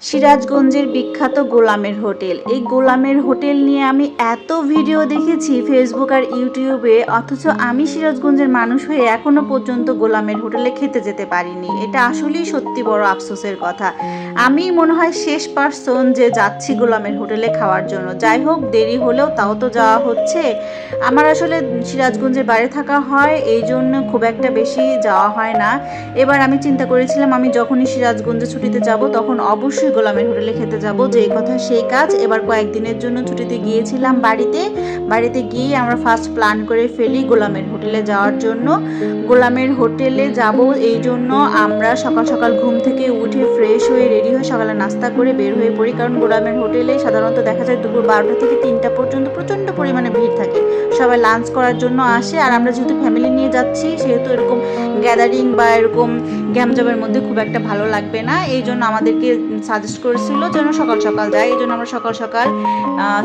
সিরাজগঞ্জের বিখ্যাত গোলামের হোটেল। এই গোলামের হোটেল নিয়ে আমি এত ভিডিও দেখেছি ফেসবুক আর ইউটিউবে, অথচ আমি সিরাজগঞ্জের মানুষ হয়ে এখনো পর্যন্ত গোলামের হোটেলে খেতে যেতে পারিনি। এটা আসলেই সত্যি বড় আফসোসের কথা। আমি মনে হয় শেষ পার্সন যে যাচ্ছি গোলামের হোটেলে খাওয়ার জন্য। যাই হোক, দেরি হলেও তাও তো যাওয়া হচ্ছে। আমার আসলে সিরাজগঞ্জের বাইরে থাকা হয়, এই জন্য খুব একটা বেশি যাওয়া হয় না। এবার আমি চিন্তা করেছিলাম আমি যখনই সিরাজগঞ্জে ছুটিতে যাব তখন অবশ্যই গোলামের হোটেলে খেতে যাব। যে কথা সেই কাজ। এবার কয়েকদিনের জন্য ছুটিতে গিয়েছিলাম বাড়িতে গিয়ে আমরা ফার্স্ট প্ল্যান করে ফেলি গোলামের হোটেলে যাওয়ার জন্য। গোলামের হোটেলে যাব এই জন্য আমরা সকাল সকাল ঘুম থেকে উঠে ফ্রেশ হয়ে রেডি হয়ে সকালে নাস্তা করে বের হয়ে পড়ি। কারণ গোলামের হোটেলে সাধারণত দেখা যায় দুপুর 12টা থেকে 3টা পর্যন্ত প্রচণ্ড পরিমাণে ভিড় থাকে। সবাই লাঞ্চ করার জন্য আসে, আর আমরা যেহেতু ফ্যামিলি নিয়ে যাচ্ছি সেহেতু এরকম গ্যাদারিং বা এরকম গ্যামজামের মধ্যে খুব একটা ভালো লাগবে না। এই জন্য আমাদেরকে সাজেস্ট করেছিল যেন সকাল সকাল যাই। এই জন্য আমরা সকাল সকাল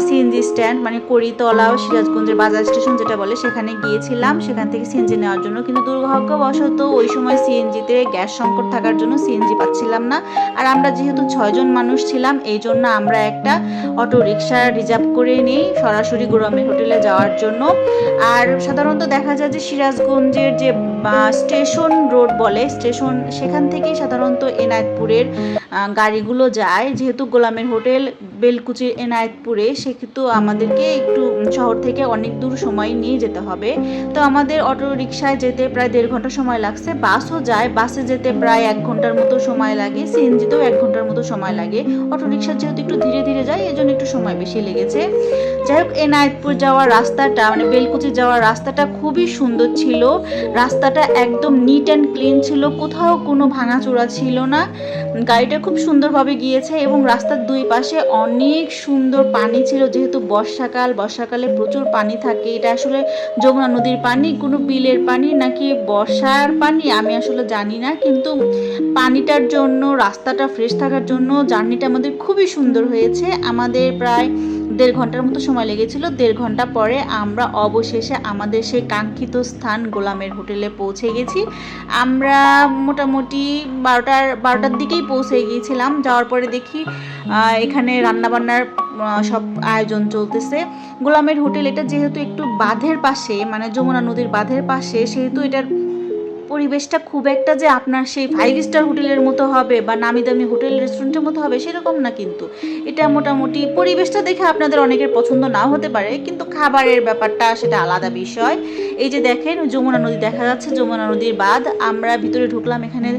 সিএনজি স্ট্যান্ড মানে কড়িতলা সিরাজগঞ্জের বাজার স্টেশন যেটা বলে সেখানে গিয়েছিলাম, সেখান থেকে সিএনজি নেওয়ার জন্য। কিন্তু দুর্ভাগ্যবশত ওই সময় সিএনজিতে গ্যাস সংকট থাকার জন্য সিএনজি পাচ্ছিলাম না। আর আমরা যেহেতু 6 জন মানুষ ছিলাম এই জন্য আমরা একটা অটো রিক্সা রিজার্ভ করে নিই সরাসরি গোলামের হোটেলে যাওয়ার জন্য। আর সাধারণত দেখা যায় যে সিরাজগঞ্জের যে স্টেশন রোড বলে স্টেশন, সেখান থেকেই সাধারণত এনায়েতপুরের গাড়িগুলো যায়। যেহেতু গোলামের হোটেল বেলকুচির এনায়েতপুরে, সেহেতু আমাদেরকে একটু শহর থেকে অনেক দূর সময় নিয়ে যেতে হবে। তো আমাদের অটো রিক্সায় যেতে প্রায় 1.5 ঘন্টা সময় লাগছে। বাসও যায়, বাসে যেতে প্রায় 1 ঘন্টার মতো সময় লাগে, সিএনজিতেও 1 ঘন্টার মতো সময় লাগে। অটো রিক্সা যেহেতু একটু ধীরে ধীরে যায় এই জন্য একটু সময় বেশি লেগেছে। যাই হোক, এনায়েতপুর যাওয়ার রাস্তাটা মানে বেলকুচি যাওয়ার রাস্তাটা খুবই সুন্দর ছিল। রাস্তাটা একদম নিট অ্যান্ড ক্লিন ছিল, কোথাও কোনো ভাঙাচোরা ছিল না। গাড়িটা খুব সুন্দরভাবে গিয়েছে এবং রাস্তার দুই পাশে অনেক সুন্দর পানি ছিল। যেহেতু বর্ষাকালে প্রচুর পানি থাকে। এটা আসলে যমুনা নদীর পানি, কোনো বিলের পানি নাকি বর্ষার পানি আমি আসলে জানি না, কিন্তু পানিটার জন্য রাস্তাটা ফ্রেশ থাকার জন্য জার্নিটা আমাদের খুবই সুন্দর হয়েছে। আমাদের প্রায় 1.5 ঘন্টার মতো সময় লেগেছিল। 1.5 ঘন্টা পরে আমরা অবশেষে আমাদের সেই কাঙ্ক্ষিত স্থান গোলামের হোটেলে পৌঁছে গেছি। আমরা মোটামুটি 12টার দিকেই পৌঁছে গিয়েছিলাম। যাওয়ার পরে দেখি এখানে রান্নাবান্নার সব আয়োজন চলতেছে। গোলামের হোটেল এটা যেহেতু একটু বাঁধের পাশে মানে যমুনা নদীর বাঁধের পাশে, সেহেতু এটার পরিবেশটা খুব একটা যে আপনার সেই 5 স্টার হোটেলের মতো হবে বা নামি দামি হোটেল রেস্টুরেন্টের মতো হবে সেরকম না। কিন্তু এটা মোটামুটি পরিবেশটা দেখে আপনাদের অনেকের পছন্দ নাও হতে পারে, কিন্তু খাবারের ব্যাপারটা সেটা আলাদা বিষয়। এই যে দেখেন যমুনা নদী দেখা যাচ্ছে, যমুনা নদীর বাঁধ। আমরা ভিতরে ঢুকলাম, এখানে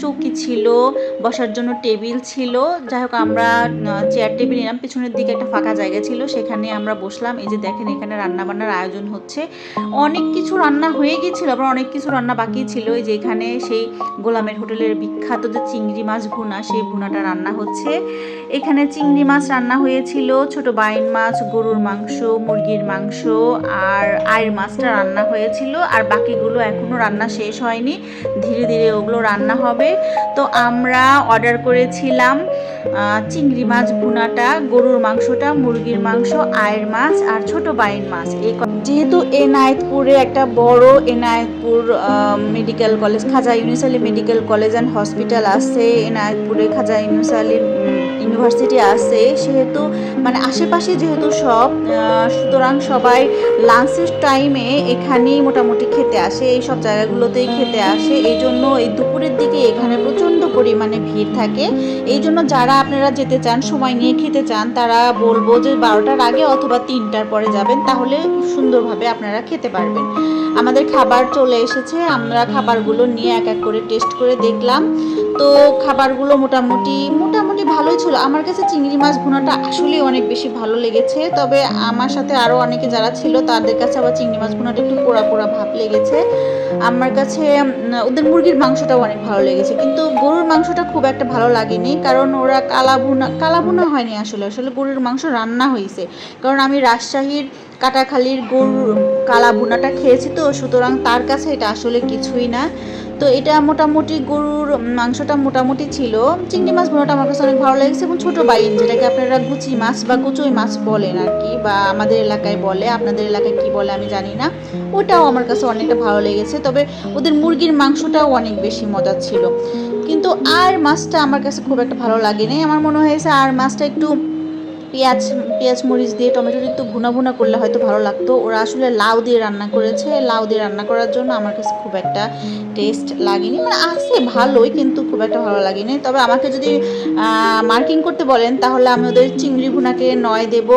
চৌকি ছিল, বসার জন্য টেবিল ছিল। যাই হোক, আমরা চেয়ার টেবিল নিলাম, পিছনের দিকে একটা ফাঁকা জায়গা ছিল, সেখানে আমরা বসলাম। এই যে দেখেন এখানে রান্নাবান্নার আয়োজন হচ্ছে। অনেক কিছু রান্না হয়ে গিয়েছিল, আবার অনেক কিছু রান্না বাকি ছিল। এই যে এখানে সেই গোলামের হোটেলের বিখ্যাত যে চিংড়ি মাছ ভুনা, সেই ভুনাটা রান্না হচ্ছে। এখানে চিংড়ি মাছ রান্না হয়েছিল, ছোট বাইন মাছ, গরুর মাংস, মুরগির মাংস আর আয়ের মাছটা রান্না হয়েছিল। আর বাকিগুলো এখনো রান্না শেষ হয়নি, ধীরে ধীরে ওগুলো রান্না হবে। তো আমরা অর্ডার করেছিলাম চিংড়ি মাছ ভুনাটা, গরুর মাংসটা, মুরগির মাংস, আয়ের মাছ আর ছোট বাইন মাছ। যেহেতু এনায়েতপুরে একটা বড় Enayetpur medical college, Khaja Yunus Ali medical college and hospital আছে, এনায়েতপুরে খাজা ইউনুস আলী ইউনিভার্সিটি আছে, সেহেতু মানে আশেপাশে যেহেতু সব, সুতরাং সবাই লাঞ্চের টাইমে এখানেই মোটামুটি খেতে আসে, এই সব জায়গাগুলোতেই খেতে আসে। এই জন্য এই দুপুরের দিকে এখানে প্রচণ্ড পরিমাণে ভিড় থাকে। এই জন্য যারা আপনারা যেতে চান, সময় নিয়ে খেতে চান, তারা বলবো যে 12টার আগে অথবা 3টার পরে যাবেন, তাহলে সুন্দরভাবে আপনারা খেতে পারবেন। আমাদের খাবার চলে এসেছে, আমরা খাবারগুলো নিয়ে এক এক করে টেস্ট করে দেখলাম। তো খাবারগুলো মোটামুটি ভালোই ছিল। আমার কাছে চিংড়ি মাছ ভুনাটা আসলেই অনেক বেশি ভালো লেগেছে, তবে আমার সাথে আরও অনেকে যারা ছিল তাদের কাছে আবার চিংড়ি মাছ ভুনাটা একটু পোড়া পোড়া ভাব লেগেছে। আমার কাছে ওদের মুরগির মাংসটাও অনেক ভালো লেগেছে, কিন্তু গরুর মাংসটা খুব একটা ভালো লাগেনি, কারণ ওরা কালাভুনা হয়নি। আসলে গরুর মাংস রান্না হয়েছে, কারণ আমি রাজশাহীর কাটাখালীর গরুর কালাভুনাটা খেয়েছি, তো সুতরাং তার কাছে এটা আসলে কিছুই না। তো তো এটা মোটামুটি গরুর মাংসটা মোটামুটি ছিল। চিংড়ি মাছ ভুনাটা আমার কাছে অনেক ভালো লেগেছে, এবং ছোটো বাইন যেটাকে আপনারা গুচি মাছ বা কুচুই মাছ বলেন আর কি, বা আমাদের এলাকায় বলে, আপনাদের এলাকায় কি বলে আমি জানি না, ওটাও আমার কাছে অনেকটা ভালো লেগেছে। তবে ওদের মুরগির মাংসটাও অনেক বেশি মজার ছিল। কিন্তু আর মাছটা আমার কাছে খুব একটা ভালো লাগেনি। আমার মনে হয়েছে আর মাছটা একটু পেঁয়াজ মরিচ দিয়ে টমেটো একটু ভুনা ভুনা করলে হয়তো ভালো লাগতো। ওরা আসলে লাউ দিয়ে রান্না করেছে, লাউ দিয়ে রান্না করার জন্য আমার কাছে খুব একটা টেস্ট লাগেনি, মানে আছে ভালোই কিন্তু খুব একটা ভালো লাগেনি। তবে আমাকে যদি মার্কিং করতে বলেন তাহলে আমি ওদের চিংড়ি ভুনাকে 9 দেব,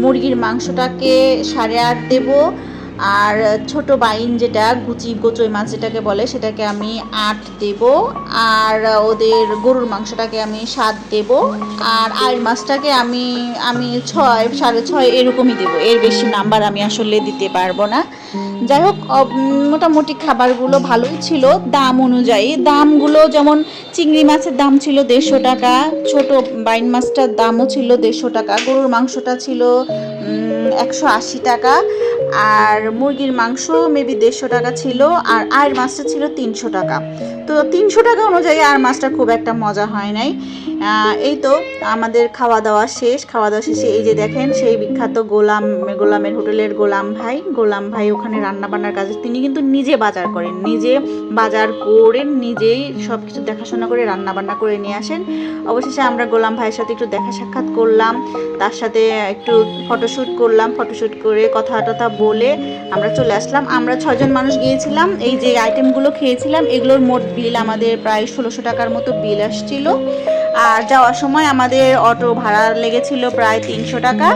মুরগির মাংসটাকে 8.5 দেব, আর ছোট বাইন যেটা গোচই মাছ যেটাকে বলে সেটাকে আমি 8 দেব, আর ওদের গরুর মাংসটাকে আমি 7 দেব, আর আইড় মাছটাকে আমি 6 6.5 এরকমই দেব। এর বেশি নাম্বার আমি আসলে দিতে পারবো না। যাই হোক, মোটামুটি খাবারগুলো ভালোই ছিল দাম অনুযায়ী। দামগুলো যেমন চিংড়ি মাছের দাম ছিল 150 টাকা, ছোট বাইন মাছটার দামও ছিল 150 টাকা, গরুর মাংসটা ছিল 180 টাকা, আর মুরগির মাংস মেবি 150 টাকা ছিল, আর আয়ের মাছটা ছিল 300 টাকা। তো 300 টাকা অনুযায়ী আর মাছটা খুব একটা মজা হয় নাই। এই তো আমাদের খাওয়া দাওয়া শেষে এই যে দেখেন সেই বিখ্যাত গোলামের হোটেলের গোলাম ভাই ওখানে রান্না বান্নার কাজে তিনি কিন্তু নিজে বাজার করেন, নিজে বাজার করেন, নিজেই সব কিছু দেখাশোনা করে রান্না বান্না করে নিয়ে আসেন। অবশেষে আমরা গোলাম ভাইয়ের সাথে একটু দেখা সাক্ষাৎ করলাম, তার সাথে একটু ফটোশ্যুট করলাম, ফটোশ্যুট করে কথা টথা বলে আমরা চলে আসলাম। আমরা 6 জন মানুষ গিয়েছিলাম। এই যে আইটেমগুলো খেয়েছিলাম এগুলোর মোট বিল আমাদের প্রায় 1600 টাকার মতো বিল আসছিল। আর যাওয়ার সময় আমাদের অটো ভাড়া লেগেছিল প্রায় 300 টাকা,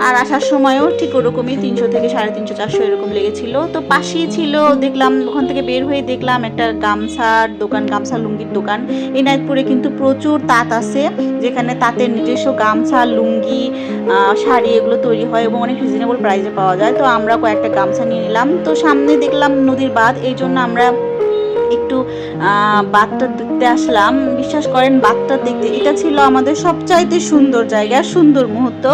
আর আসার সময়ও ঠিক ওরকমই 300 থেকে 350 400 এরকম লেগেছিল। তো পাশেই ছিল, দেখলাম ওখান থেকে বের হয়ে দেখলাম একটা গামছার দোকান, গামছা লুঙ্গির দোকান। এনায়তপুরে কিন্তু প্রচুর তাঁত আছে, যেখানে তাঁতের নিজস্ব গামছা, লুঙ্গি, শাড়ি এগুলো তৈরি হয় এবং অনেক রিজনেবল প্রাইসে পাওয়া যায়। তো আমরা কয়েকটা গামছা নিয়ে নিলাম। তো সামনে দেখলাম নদীর বাঁধ, এই জন্য আমরা একটু বাঁধটা দেখতে আসলাম। বিশ্বাস করেন বাঁধটা দেখতে এটা ছিল আমাদের সবচাইতে সুন্দর জায়গা, সুন্দর মুহূর্ত।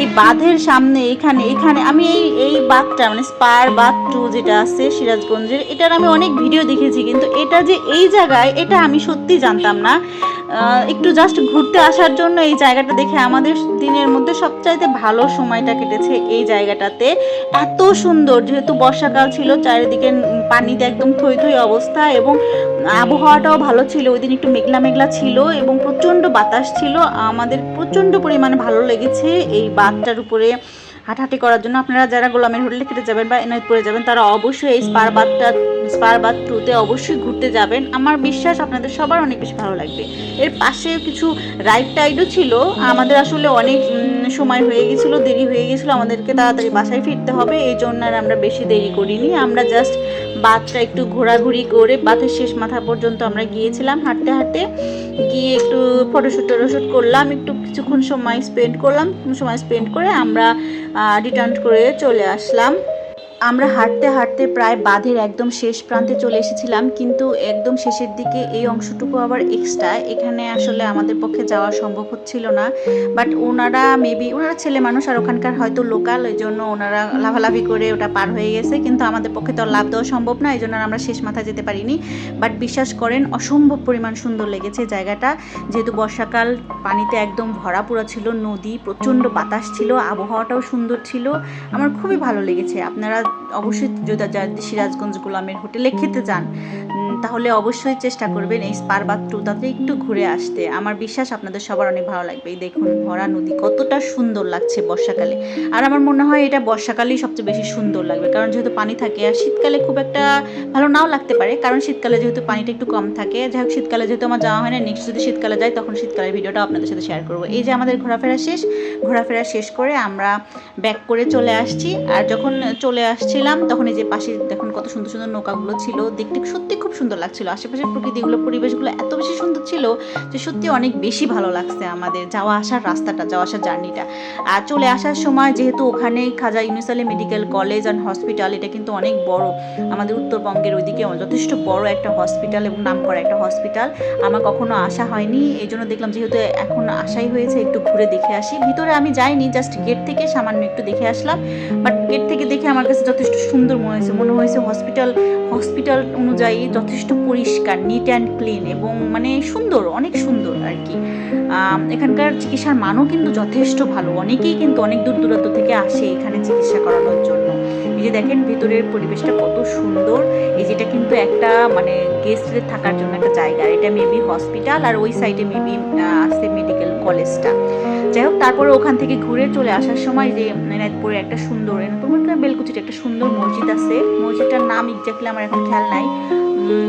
এই বাঁধের সামনে এখানে আমি এই বাঁধটা মানে স্পার বাঁধ 2 যেটা আছে সিরাজগঞ্জের, এটার আমি অনেক ভিডিও দেখেছি, কিন্তু এটা যে এই জায়গায় এটা আমি সত্যি জানতাম না। একটু জাস্ট ঘুরতে আসার জন্য এই জায়গাটা দেখে আমাদের দিনের মধ্যে সবচাইতে ভালো সময়টা কেটেছে এই জায়গাটাতে। এত সুন্দর, যেহেতু বর্ষাকাল ছিল, চারিদিকে পানিতে একদম থই থই অবস্থা, এবং আবহাওয়াটাও ভালো ছিল। ওই দিন একটু মেঘলা মেঘলা ছিল এবং প্রচণ্ড বাতাস ছিল। আমাদের প্রচণ্ড পরিমাণে ভালো লেগেছে এই বাঁধটার উপরে হাঁটাহাঁটি করার জন্য। আপনারা যারা গোলামের হোটেলে খেতে যাবেন বা এনায়তপুরে যাবেন তারা অবশ্যই এই স্পার বাঁধ 2তে অবশ্যই ঘুরতে যাবেন। আমার বিশ্বাস আপনাদের সবার অনেক বেশি ভালো লাগবে। এর পাশে কিছু রাইডও ছিল। আমাদের আসলে অনেক সময় হয়ে গেছিলো, দেরি হয়ে গেছিলো, আমাদেরকে তাড়াতাড়ি বাসায় ফিরতে হবে, এই জন্য আর আমরা বেশি দেরি করিনি। আমরা জাস্ট বাঁধটা একটু ঘোরাঘুরি করে বাঁধের শেষ মাথা পর্যন্ত আমরা গিয়েছিলাম হাঁটতে হাঁটতে, গিয়ে একটু ফটোশ্যুট করলাম, একটু কিছুক্ষণ সময় স্পেন্ড করে আমরা রিটার্ন করে চলে আসলাম। আমরা হাঁটতে হাঁটতে প্রায় বাঁধের একদম শেষ প্রান্তে চলে এসেছিলাম, কিন্তু একদম শেষের দিকে এই অংশটুকু আবার এক্সট্রা, এখানে আসলে আমাদের পক্ষে যাওয়া সম্ভব হচ্ছিল না। বাট ওনারা ছেলে মানুষ আর ওখানকার হয়তো লোকাল, এই জন্য ওনারা লাফালাফি করে ওটা পার হয়ে গেছে, কিন্তু আমাদের পক্ষে তো লাভ দেওয়া সম্ভব না, এই জন্য আমরা শেষ মাথায় যেতে পারিনি। বাট বিশ্বাস করেন অসম্ভব পরিমাণ সুন্দর লেগেছে জায়গাটা, যেহেতু বর্ষাকাল, পানিতে একদম ভরা পুরো ছিল নদী, প্রচণ্ড বাতাস ছিল, আবহাওয়াটাও সুন্দর ছিল, আমার খুবই ভালো লেগেছে। আপনারা অবশ্যই যদি সিরাজগঞ্জ গোলামের হোটেলে খেতে যান তাহলে অবশ্যই চেষ্টা করবেন এই স্পার বাঁধ 2টাতে একটু ঘুরে আসতে। আমার বিশ্বাস আপনাদের সবার অনেক ভালো লাগবে। এই দেখুন ভরা নদী কতটা সুন্দর লাগছে বর্ষাকালে, আর আমার মনে হয় এটা বর্ষাকালেই সবচেয়ে বেশি সুন্দর লাগবে, কারণ যেহেতু পানি থাকে। আর শীতকালে খুব একটা ভালো নাও লাগতে পারে, কারণ শীতকালে যেহেতু পানিটা একটু কম থাকে। যাই হোক, শীতকালে যেহেতু আমার যাওয়া হয় না, নেক্সট যদি শীতকালে যাই তখন শীতকালের ভিডিওটা আপনাদের সাথে শেয়ার করবো। এই যে আমাদের ঘোরাফেরা শেষ করে আমরা ব্যাক করে চলে আসছি। আর যখন চলে আসছিলাম তখন এই যে পাশে দেখুন কত সুন্দর সুন্দর নৌকাগুলো ছিল, দেখতে সত্যি খুব সুন্দর লাগছিল। আশেপাশের পরিবেশগুলো এত বেশি সুন্দর ছিল যে সত্যি অনেক বেশি ভালো লাগছে আমাদের যাওয়া আসার জার্নিটা। আর চলে আসার সময় যেহেতু ওখানে Khaja Yunus Ali medical college and hospital, এটা কিন্তু অনেক বড়, আমাদের উত্তরবঙ্গের ওইদিকে যথেষ্ট বড় একটা হসপিটাল এবং নামকরা একটা হসপিটাল। আমার কখনো আসা হয়নি, এই জন্য দেখলাম যেহেতু এখন আসাই হয়েছে একটু ঘুরে দেখে আসি। ভিতরে আমি যাইনি, জাস্ট গেট থেকে সামান্য একটু দেখে আসলাম। বাট গেট থেকে দেখে আমার কাছে যথেষ্ট সুন্দর মনে হয়েছে হসপিটাল অনুযায়ী যথেষ্ট পরিষ্কার, নিট অ্যান্ড ক্লিন এবং মানে সুন্দর, অনেক সুন্দর আর কি। এখানকার চিকিৎসার মানও কিন্তু যথেষ্ট ভালো, অনেকেই কিন্তু অনেক দূর দূরান্ত থেকে আসে এখানে চিকিৎসা করানোর জন্য। এই যে দেখেন ভিতরের পরিবেশটা কত সুন্দর। এই যেটা কিন্তু একটা মানে গেস্টদের থাকার জন্য একটা জায়গা, এটা মেবি হসপিটাল, আর ওই সাইডে মেবি আছে মেডিকেল কলেজটা। যাই হোক, তারপরে ওখান থেকে ঘুরে চলে আসার সময় যে এনায়তপুরে একটা সুন্দর, বেলকুচিতে একটা সুন্দর মসজিদ আছে, মসজিদটার নাম এক্স্যাক্টলি আমার এখন খেয়াল নাই,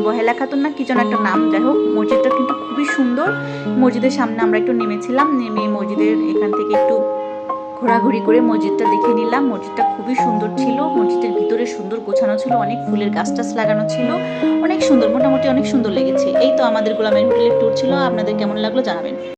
বহেলা খাতুন না কি যেন একটা নাম। যাই হোক, মসজিদটা কিন্তু খুবই সুন্দর। মসজিদের সামনে আমরা একটু নেমেছিলাম, নেমে মসজিদের এখান থেকে একটু ঘোরাঘুরি করে মসজিদটা দেখে নিলাম। মসজিদটা খুবই সুন্দর ছিল, মসজিদের ভিতরে সুন্দর গোছানো ছিল, অনেক ফুলের গাছ টাছ লাগানো ছিল, অনেক সুন্দর, মোটামুটি অনেক সুন্দর লেগেছে। এই তো আমাদের গোলামের হোটেলের ট্যুর ছিল। আপনাদের কেমন লাগলো জানাবেন।